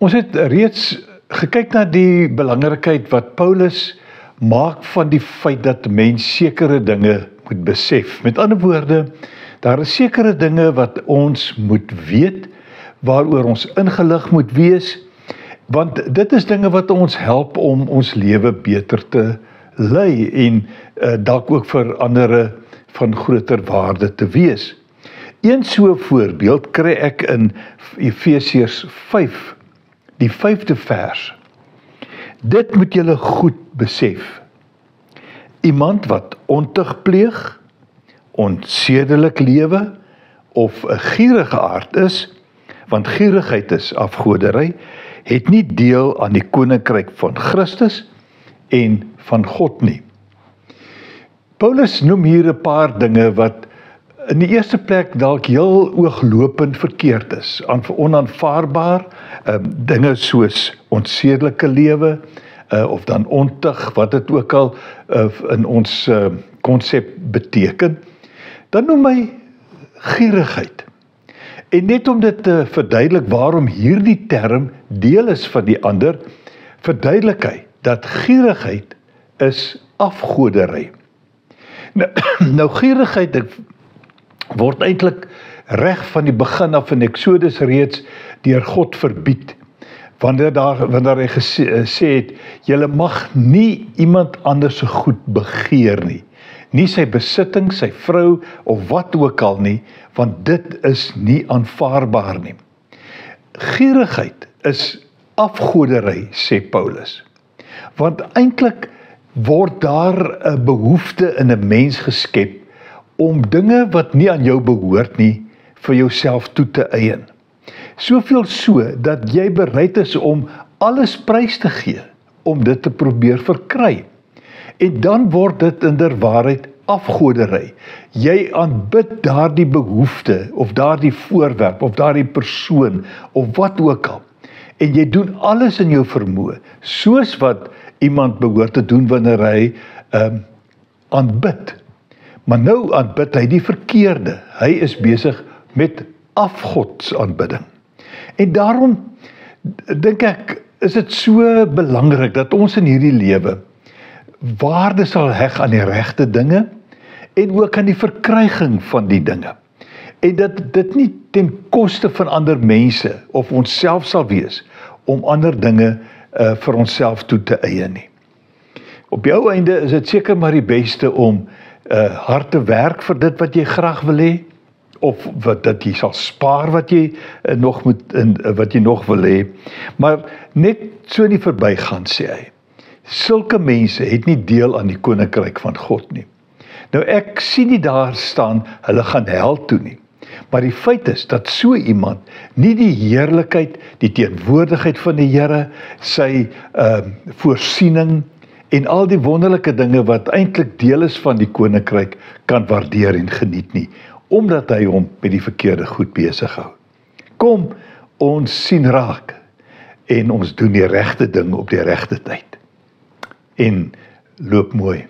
Ons het reeds gekyk na die belangrikheid wat Paulus maak van die feit dat mens sekere dinge moet besef. Met ander woorde, daar is sekere dinge wat ons moet weet, waaroor ons ingelig moet wees, want dit is dinge wat ons help om ons lewe beter te lei en dalk ook vir ander van groter waarde te wees. Een so voorbeeld kry ek in Efesiërs 5, die 5de vers. Dit moet julle goed besef. Iemand wat ontug pleeg, onsedelik lewe of 'n gierige aard is, want gierigheid is afgoderry, het nie deel aan die koninkryk van Christus en van God nie. Paulus noem hier 'n paar dinge wat in die eerste plek dalk heel ooglopend verkeerd is, onaanvaarbaar, dinge soos onsedelike lewe, of dan ontug, wat dit ook al in ons konsep beteken. Dan noem hy gierigheid. En net om dit te verduidelik waarom hierdie term deel is van die ander, verduidelik hy dat gierigheid is afgoderry. Nou gierigheid word eintlik reg van die begin af in Exodus reeds deur God verbied. Wanneer hy gesê het, julle mag nie iemand anders se goed begeer nie. Nie sy besitting, sy vrou of wat ook al nie, want dit is nie aanvaarbaar nie. Gierigheid is afgoderry, sê Paulus. Want eintlik word daar 'n behoefte in 'n mens geskep om dinge wat nie aan jou behoort nie, vir jouself toe te eien. Soveel so, dat jy bereid is om alles prys te gee, om dit te probeer verkry. En dan word dit inderwaarheid afgoderry. Jy aanbid daardie behoefte, of daardie voorwerp, of daardie persoon, of wat ook al. En jy doen alles in jou vermoë, soos wat iemand behoort te doen wanneer hy aanbid. Maar nou aanbid hy die verkeerde. Hy is besig met afgodsaanbidding. En daarom dink ek, is dit so belangrik dat ons in hierdie lewe waarde sal heg aan die regte dinge en ook aan die verkryging van die dinge. En dat dit nie ten koste van ander mense of onsself sal wees om ander dinge vir onsself toe te eie nie. Op die ou einde is dit seker maar die beste om hard te werk vir dit wat jy graag wil hê, of dat jy sal spaar wat jy nog wil hê, maar net so in die verbygaan sê hy, sulke mense het nie deel aan die koninkryk van God nie. Nou ek sien nie daar staan, hulle gaan hel toe nie, maar die feit is dat so iemand nie die heerlikheid, die teenwoordigheid van die Here, sy voorsiening en al die wonderlike dinge wat eintlik deel is van die koninkryk kan waardeer en geniet nie, omdat hy hom met die verkeerde goed besig hou. Kom, ons sien raak en ons doen die regte ding op die regte tyd. En loop mooi.